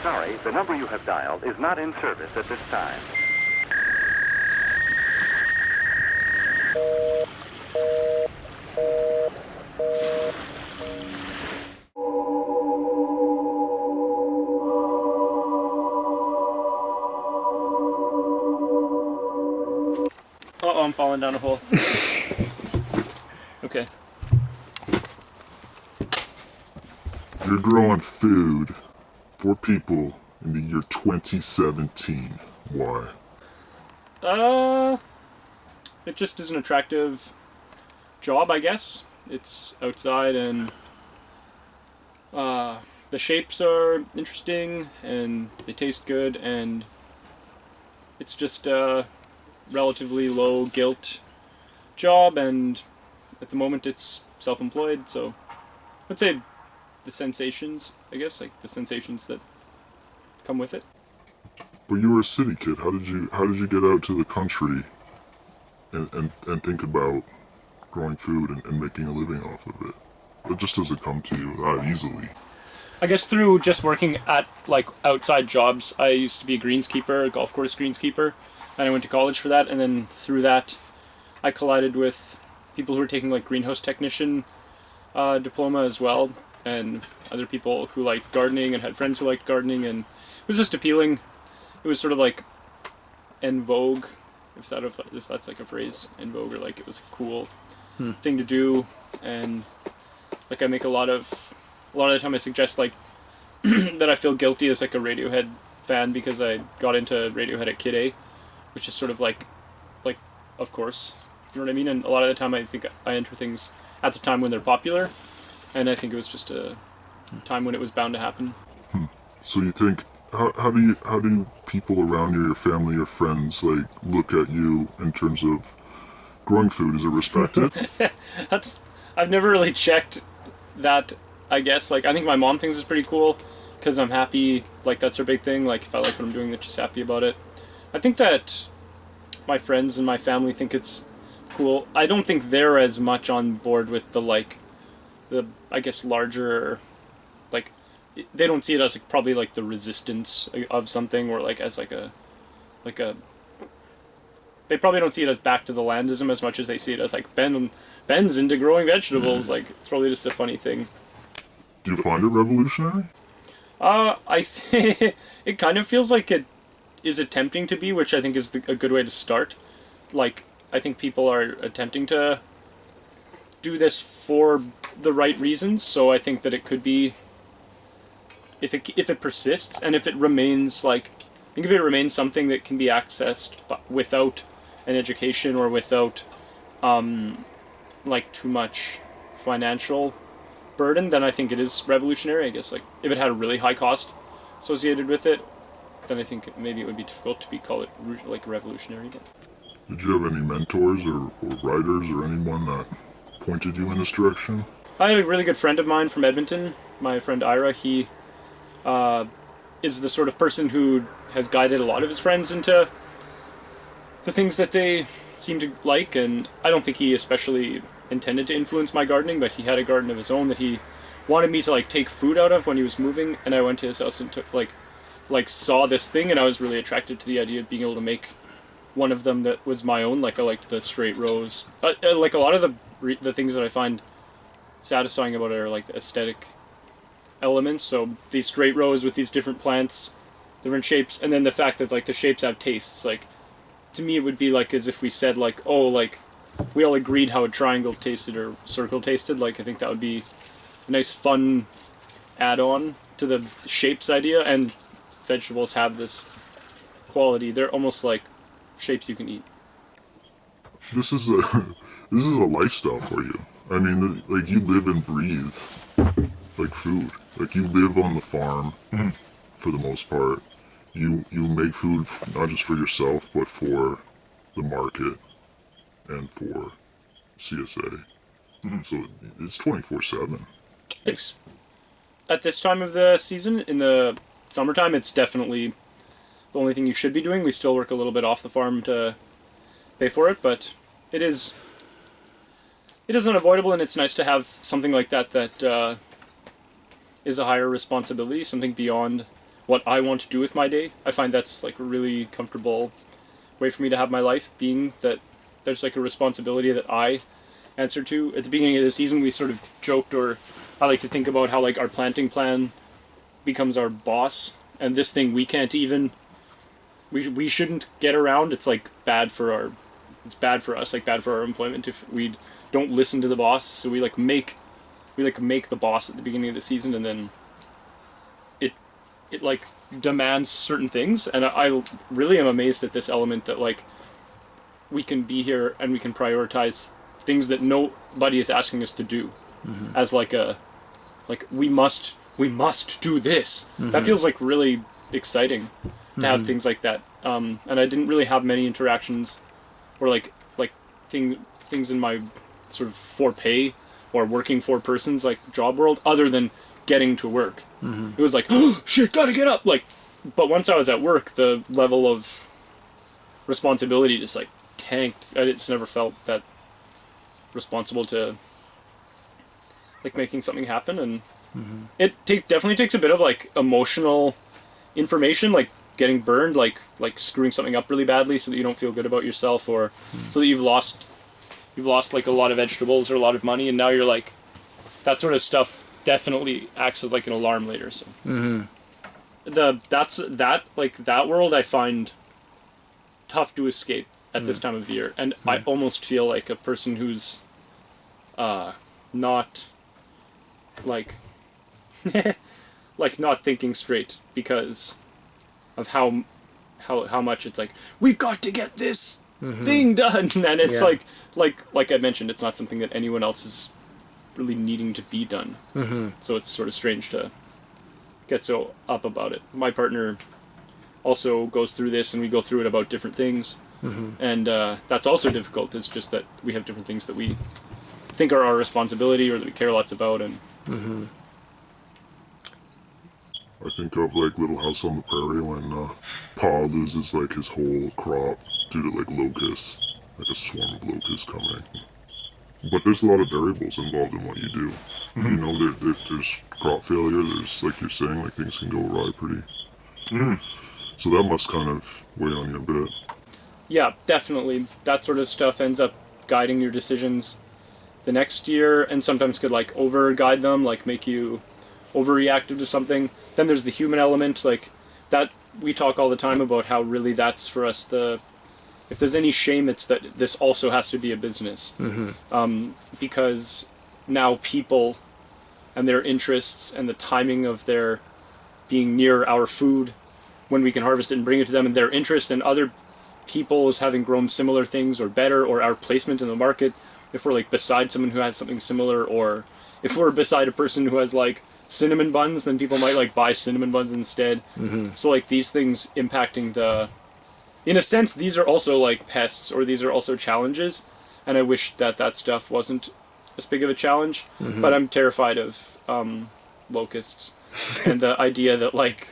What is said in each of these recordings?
sorry, the number you have dialed is not in service at this time. Uh-oh, I'm falling down a hole. Okay. You're growing food for people in the year 2017. Why? It just is an attractive job, I guess. It's outside and the shapes are interesting and they taste good, and it's just a relatively low guilt job, and at the moment it's self-employed, so I'd say the sensations, I guess, like the sensations that come with it. But you were a city kid. How did you get out to the country and think about growing food and making a living off of it? It just doesn't come to you that easily. I guess through just working at like outside jobs. I used to be a greenskeeper, a golf course greenskeeper, and I went to college for that, and then through that I collided with people who were taking like greenhouse technician diploma as well, and other people who liked gardening and had friends who liked gardening, and it was just appealing. It was sort of like en vogue, if that's like a phrase, en vogue, or like it was a cool thing to do. And like I make a lot of the time I suggest like that I feel guilty as like a Radiohead fan because I got into Radiohead at Kid A, which is sort of like of course, you know what I mean? And a lot of the time I think I enter things at the time when they're popular, and I think it was just a time when it was bound to happen. So you think, how do people around you, your family, your friends, like look at you in terms of growing food? Is it respected? I've never really checked that, I guess. Like, I think my mom thinks it's pretty cool because I'm happy. Like, that's her big thing. Like, if I like what I'm doing, that she's happy about it. I think that my friends and my family think it's cool. I don't think they're as much on board with the I guess, larger, like, they don't see it as like, probably like the resistance of something, or like as like a they probably don't see it as back to the landism as much as they see it as like Ben's into growing vegetables. Like, it's probably just a funny thing. Do you find it revolutionary? I think it kind of feels like it is attempting to be, which I think is a good way to start. Like, I think people are attempting to do this for the right reasons, so I think that it could be, if it persists and if it remains like, I think if it remains something that can be accessed without an education or without like too much financial burden, then I think it is revolutionary. I guess like if it had a really high cost associated with it, then I think maybe it would be difficult to call it like revolutionary. Did you have any mentors or writers or anyone that pointed you in this direction? I had a really good friend of mine from Edmonton, my friend Ira. He is the sort of person who has guided a lot of his friends into the things that they seem to like, and I don't think he especially intended to influence my gardening, but he had a garden of his own that he wanted me to like take food out of when he was moving, and I went to his house and took like saw this thing, and I was really attracted to the idea of being able to make one of them that was my own. Like, I liked the straight rows. Like a lot of the things that I find satisfying about it are like the aesthetic elements. So these straight rows with these different plants, different shapes, and then the fact that like the shapes have tastes. Like, to me it would be like as if we said like, oh, like we all agreed how a triangle tasted or circle tasted. Like, I think that would be a nice fun add-on to the shapes idea. And vegetables have this quality. They're almost like shapes you can eat. This is a lifestyle for you. I mean, like, you live and breathe like food. Like, you live on the farm for the most part. You make food not just for yourself, but for the market and for CSA. So it's 24/7. It's at this time of the season, in the summertime, it's definitely the only thing you should be doing. We still work a little bit off the farm to pay for it, but it is unavoidable, and it's nice to have something like that that is a higher responsibility, something beyond what I want to do with my day. I find that's like a really comfortable way for me to have my life, being that there's like a responsibility that I answer to. At the beginning of the season, we sort of joked, or I like to think about how like our planting plan becomes our boss, and this thing we can't even, we shouldn't get around. It's like bad for our, it's bad for us, like bad for our employment if we don't listen to the boss. So we make the boss at the beginning of the season, and then it like demands certain things, and I really am amazed at this element that like we can be here and we can prioritize things that nobody is asking us to do, as like a, like we must do this. That feels like really exciting to have things like that. And I didn't really have many interactions or like things in my sort of for pay or working for persons like job world, other than getting to work. It was like, oh shit, gotta get up, like. But once I was at work, the level of responsibility just like tanked. I just never felt that responsible to like making something happen, and it definitely takes a bit of like emotional information, like getting burned, like screwing something up really badly so that you don't feel good about yourself, or so that you've lost like a lot of vegetables or a lot of money, and now you're like, that sort of stuff definitely acts as like an alarm later. So that world I find tough to escape at this time of year, and I almost feel like a person who's not like like not thinking straight because of how much it's like, we've got to get this thing done, and it's like I mentioned, it's not something that anyone else is really needing to be done. So it's sort of strange to get so up about it. My partner also goes through this, and we go through it about different things, and that's also difficult. It's just that we have different things that we think are our responsibility or that we care lots about, and I think of like Little House on the Prairie when Pa loses like his whole crop due to like locusts, like a swarm of locusts coming. But there's a lot of variables involved in what you do. You know, there's crop failure, there's, like you're saying, like things can go awry pretty. So that must kind of weigh on you a bit. Yeah, definitely. That sort of stuff ends up guiding your decisions the next year, and sometimes could like over-guide them, like make you overreactive to something. Then there's the human element, like that we talk all the time about how really that's for us if there's any shame, it's that this also has to be a business. Because now people and their interests and the timing of their being near our food when we can harvest it and bring it to them, and their interest in other people's having grown similar things or better, or our placement in the market, if we're like beside someone who has something similar, or if we're beside a person who has like cinnamon buns, then people might like buy cinnamon buns instead. So like these things impacting in a sense, these are also like pests, or these are also challenges, and I wish that stuff wasn't as big of a challenge, but I'm terrified of locusts, and the idea that like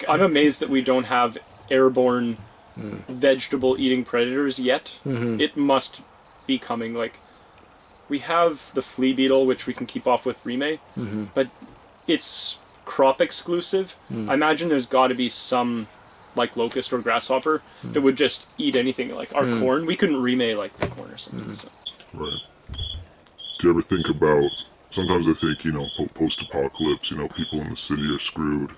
I'm amazed that we don't have airborne vegetable-eating predators yet. It must be coming. Like, we have the flea beetle, which we can keep off with Rime, but it's crop exclusive. I imagine there's got to be some like locust or grasshopper that would just eat anything, like our corn. We couldn't Rime like the corn or something. So. Right. Do you ever think about, sometimes I think, you know, post-apocalypse, you know, people in the city are screwed,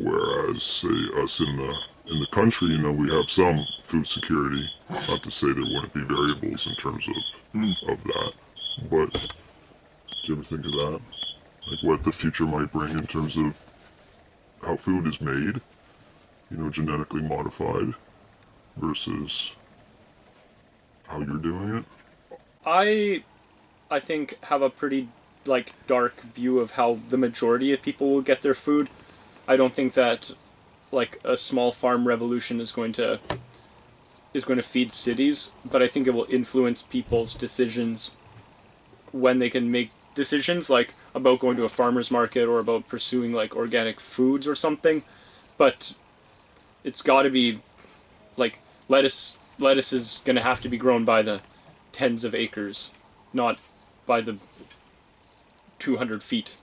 whereas, say, us in the country, you know, we have some food security. Not to say there wouldn't be variables in terms of that, but do you ever think of that? Like what the future might bring in terms of how food is made, you know, genetically modified, versus how you're doing it? I think have a pretty like dark view of how the majority of people will get their food. I don't think that like a small farm revolution is going to feed cities, but I think it will influence people's decisions when they can make decisions like about going to a farmer's market or about pursuing like organic foods or something. But it's got to be like lettuce is going to have to be grown by the tens of acres, not by the 200 feet.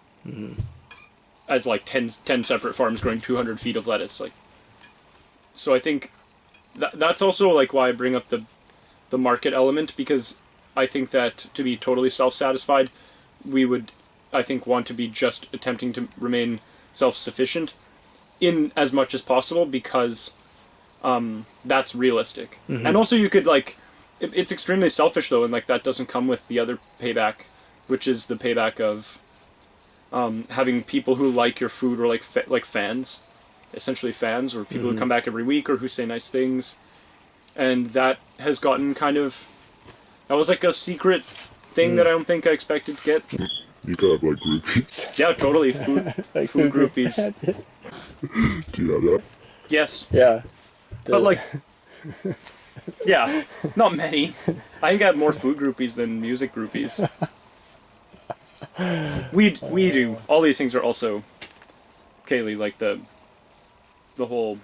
as like 10 separate farms growing 200 feet of lettuce. Like, so I think that's also like why I bring up the market element, because I think that to be totally self-satisfied, we would, I think, want to be just attempting to remain self-sufficient in as much as possible, because that's realistic. And also you could like, it's extremely selfish though, and like that doesn't come with the other payback, which is the payback of having people who like your food, or like fans, essentially fans, or people who come back every week, or who say nice things. And that has gotten kind of, that was like a secret thing that I don't think I expected to get. You could have like groupies. Yeah, totally. Food groupies. Do you have that? Yes. Yeah. But like, yeah, not many. I think I have more food groupies than music groupies. We do. All these things are also, Kaylee, like the whole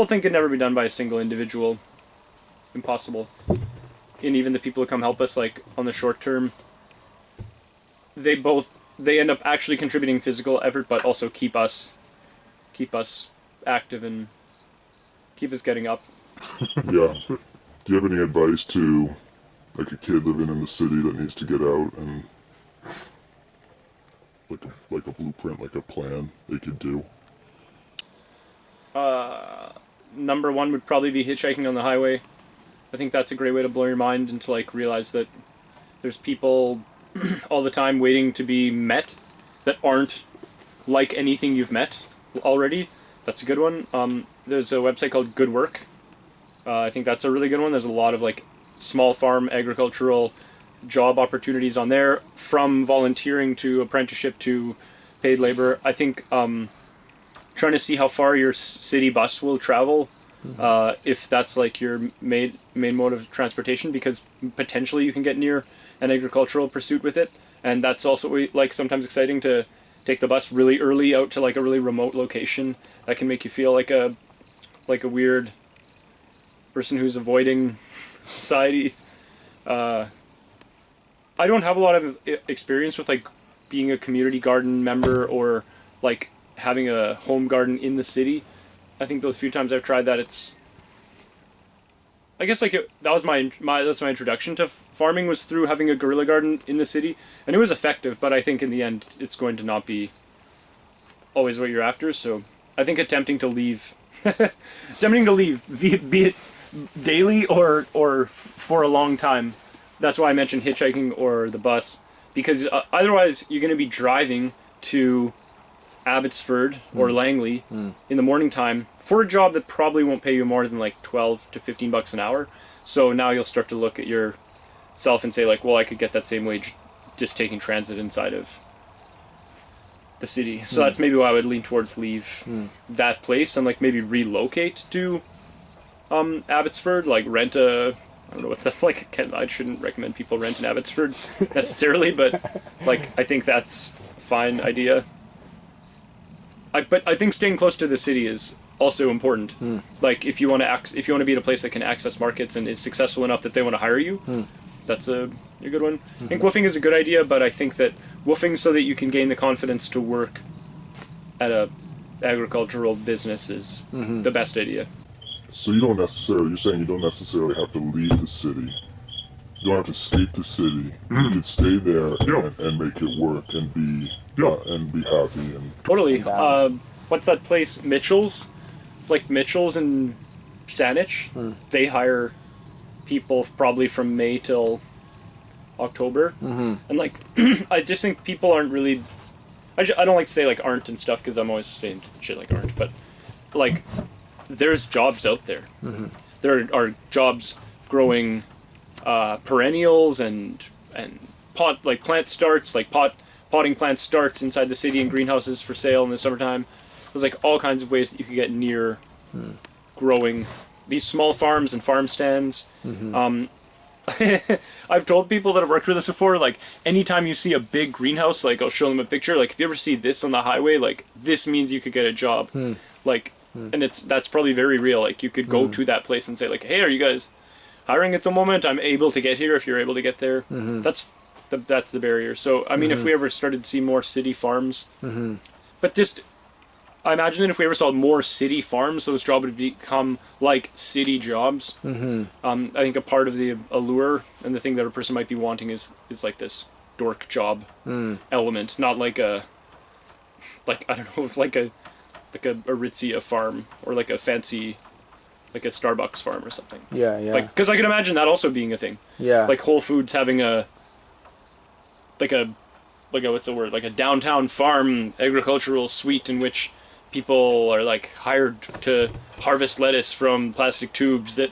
thing could never be done by a single individual. Impossible. And even the people who come help us, like on the short term, they end up actually contributing physical effort, but also keep us active and keep us getting up. Yeah. Do you have any advice to like a kid living in the city that needs to get out, and like a blueprint, like a plan they could do? Number one would probably be hitchhiking on the highway. I think that's a great way to blow your mind and to like realize that there's people all the time waiting to be met that aren't like anything you've met already. That's a good one. There's a website called Good Work. I think that's a really good one. There's a lot of like small farm agricultural job opportunities on there, from volunteering to apprenticeship to paid labor. I think trying to see how far your city bus will travel, if that's like your main mode of transportation, because potentially you can get near an agricultural pursuit with it. And that's also like sometimes exciting to take the bus really early out to like a really remote location. That can make you feel like a weird person who's avoiding society. I don't have a lot of experience with like being a community garden member, or like having a home garden in the city. I think those few times I've tried that, it's, I guess like that was my introduction to farming, was through having a guerrilla garden in the city, and it was effective. But I think in the end, it's going to not be always what you're after. So I think attempting to leave, be it daily or for a long time. That's why I mentioned hitchhiking or the bus, because otherwise you're going to be driving to Abbotsford or Langley in the morning time for a job that probably won't pay you more than like $12 to $15 an hour. So now you'll start to look at yourself and say like, well, I could get that same wage just taking transit inside of the city. So that's maybe why I would lean towards leave that place and like maybe relocate to Abbotsford, like rent a, I don't know what that's like. I shouldn't recommend people rent in Abbotsford necessarily, but like I think that's a fine idea. But I think staying close to the city is also important. Like if you want to be at a place that can access markets and is successful enough that they want to hire you, that's a good one. I think woofing is a good idea, but I think that woofing so that you can gain the confidence to work at a agricultural business is the best idea. So you're saying you don't necessarily have to leave the city. You don't have to escape the city. You could stay there and make it work and be happy and totally. What's that place? Mitchell's, like Mitchell's in Saanich. They hire people probably from May till October, and like I just think people aren't really. I don't like to say like aren't and stuff, because I'm always saying shit like aren't, but like there's jobs out there. There are jobs growing perennials and plant starts, like potting plant starts inside the city in greenhouses for sale in the summertime. There's like all kinds of ways that you could get near growing these small farms and farm stands. I've told people that have worked with us before, like anytime you see a big greenhouse, like I'll show them a picture, like if you ever see this on the highway, like this means you could get a job. Like, and that's probably very real. Like you could go to that place and say like, hey, are you guys hiring at the moment? I'm able to get here if you're able to get there. That's the barrier. So I mean, if we ever started to see more city farms But just, I imagine that if we ever saw more city farms, those jobs would become like city jobs. I think a part of the allure and the thing that a person might be wanting is like this dork job element, not like a, like, I don't know, like a Aritzia farm or like a fancy, like a Starbucks farm or something. Yeah, yeah. Like, because I can imagine that also being a thing. Yeah. Like Whole Foods having a what's the word? Like a downtown farm agricultural suite in which people are like hired to harvest lettuce from plastic tubes that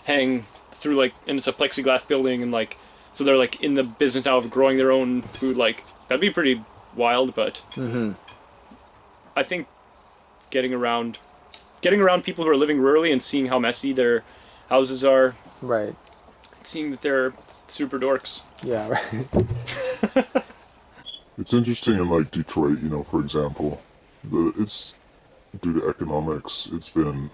hang through, like, and it's a plexiglass building, and like, so they're like in the business now of growing their own food. Like, that'd be pretty wild, but I think getting around people who are living rurally and seeing how messy their houses are, Right. seeing that they're super dorks. Yeah, right. It's interesting in like Detroit, you know, for example, it's due to economics, it's been,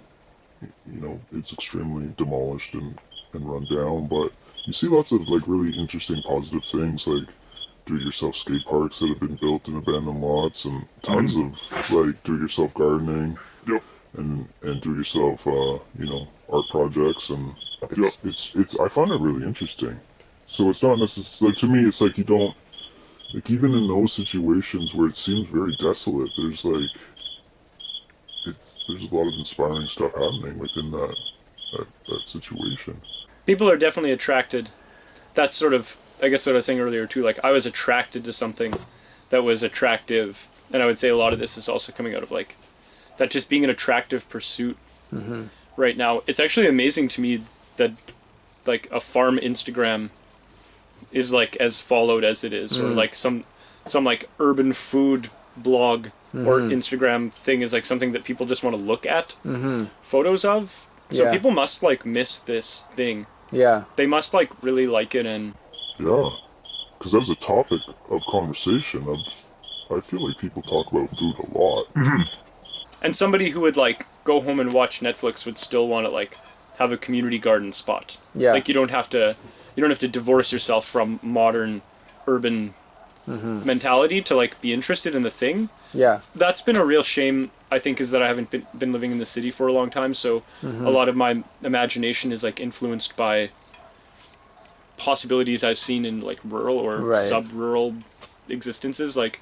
you know, it's extremely demolished and run down, but you see lots of like really interesting positive things, like do-it-yourself skate parks that have been built in abandoned lots, and tons of like do-it-yourself gardening. Yep. And do-it-yourself, you know, art projects, and it's I find it really interesting. So it's not necessarily, like, to me, it's like you don't, like, even in those situations where it seems very desolate, there's like, there's a lot of inspiring stuff happening within that situation. People are definitely attracted. That's sort of, I guess, what I was saying earlier too. Like, I was attracted to something that was attractive, and I would say a lot of this is also coming out of like that just being an attractive pursuit right now. It's actually amazing to me that like a farm Instagram is like as followed as it is, or like some like urban food blog or Instagram thing is like something that people just want to look at photos of. So Yeah. people must like miss this thing. Yeah. They must like really like it, and Yeah, because as a topic of conversation, I feel like people talk about food a lot. and somebody who would like go home and watch Netflix would still want to like have a community garden spot. Yeah. Like you don't have to divorce yourself from modern urban mentality to like be interested in the thing. Yeah. That's been a real shame, I think, is that I haven't been living in the city for a long time, so a lot of my imagination is like influenced by possibilities I've seen in like rural or Right. sub-rural existences. Like,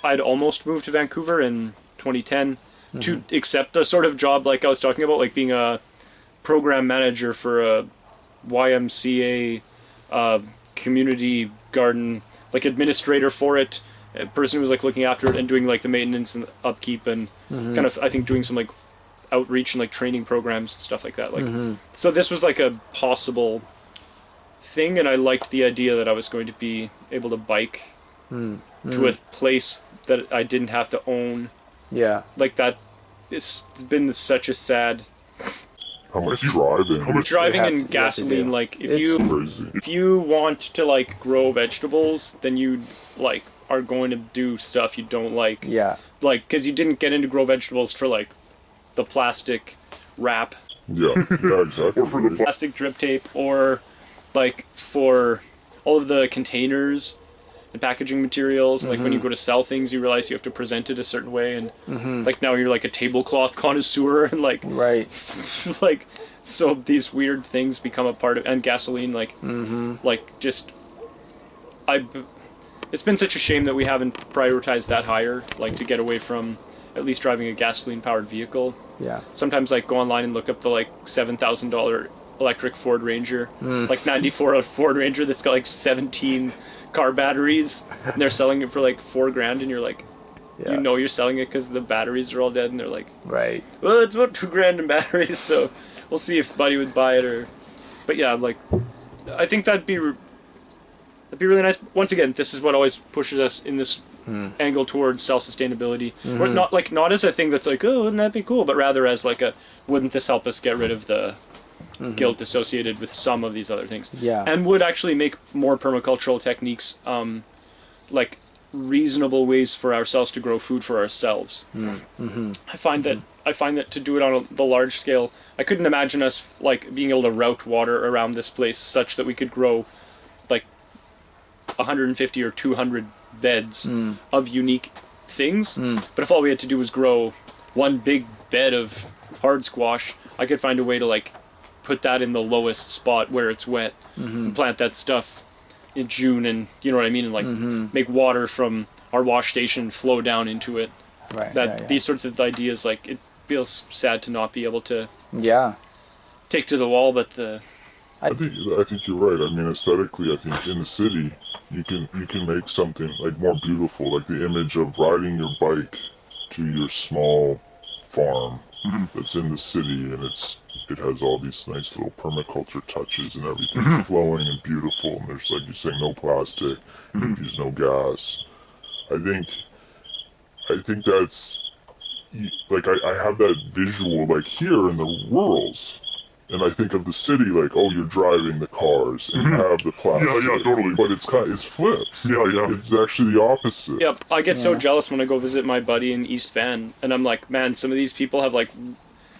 I'd almost moved to Vancouver in 2010 to accept a sort of job like I was talking about, like being a program manager for a YMCA community garden, like administrator for it, a person who was like looking after it and doing like the maintenance and upkeep and kind of, I think, doing some like outreach and like training programs and stuff like that. Like, so this was like a possible thing, and I liked the idea that I was going to be able to bike to a place that I didn't have to own. Yeah. Like that, it's been such a sad How much driving? driving You and have to gasoline. do. Like It's Crazy. if you want to like grow vegetables, then you like are going to do stuff you don't like. Yeah. Like, because you didn't get into grow vegetables for like the plastic wrap, Yeah, exactly. Or for the plastic drip tape, or like for all of the containers and packaging materials. Like when you go to sell things, you realize you have to present it a certain way, and like now you're like a tablecloth connoisseur, and like Right. like, so these weird things become a part of, and gasoline, like like just it's been such a shame that we haven't prioritized that higher, like to get away from at least driving a gasoline powered vehicle. Yeah. Sometimes like go online and look up the like $7,000 electric Ford Ranger, like 94 Ford Ranger that's got like 17 car batteries, and they're selling it for like $4,000, and you're like, Yeah. you know, you're selling it because the batteries are all dead, and they're like, Right. well, it's about $2,000 in batteries, so we'll see if Buddy would buy it, or, but yeah, like, I think that'd be really nice. Once again, this is what always pushes us in this angle towards self-sustainability, or not as a thing that's like, oh, wouldn't that be cool, but rather as like a, wouldn't this help us get rid of the guilt associated with some of these other things? Yeah. And would actually make more permacultural techniques, like reasonable ways for ourselves to grow food for ourselves. I find that to do it on the large scale, I couldn't imagine us like being able to route water around this place such that we could grow like 150 or 200 beds of unique things. But if all we had to do was grow one big bed of hard squash, I could find a way to like put that in the lowest spot where it's wet and plant that stuff in June, and you know what I mean, and like make water from our wash station flow down into it. Right. These sorts of ideas, like, it feels sad to not be able to take to the wall, but I think you're right. I mean, aesthetically, I think in the city you can make something like more beautiful, like the image of riding your bike to your small farm that's in the city, and it has all these nice little permaculture touches, and everything's flowing and beautiful, and there's, like you say, no plastic, there's no gas. I think that's, like, I have that visual, like, here in the rurals, and I think of the city like, oh, you're driving the cars and you have the plastic. Yeah, totally. But it's flipped. Yeah. It's actually the opposite. Yep, I get so jealous when I go visit my buddy in East Van, and I'm like, man, some of these people have like,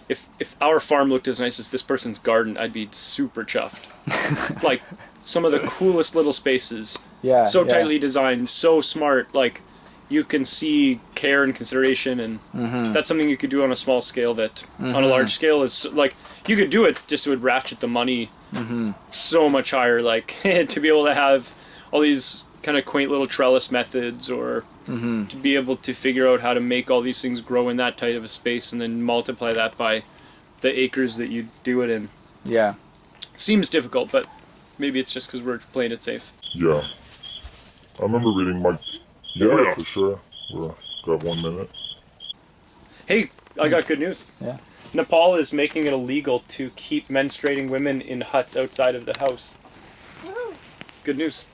if our farm looked as nice as this person's garden, I'd be super chuffed. Like, some of the coolest little spaces. So tightly designed, so smart, like, you can see care and consideration, and that's something you could do on a small scale that on a large scale is like, you could do it, just it would ratchet the money so much higher, like to be able to have all these kind of quaint little trellis methods, or to be able to figure out how to make all these things grow in that tight of a space and then multiply that by the acres that you do it in. Seems difficult, but maybe it's just because we're playing it safe. Yeah. I remember reading my... Yeah, for sure. We've got 1 minute. Hey, I got good news. Nepal is making it illegal to keep menstruating women in huts outside of the house. Good news.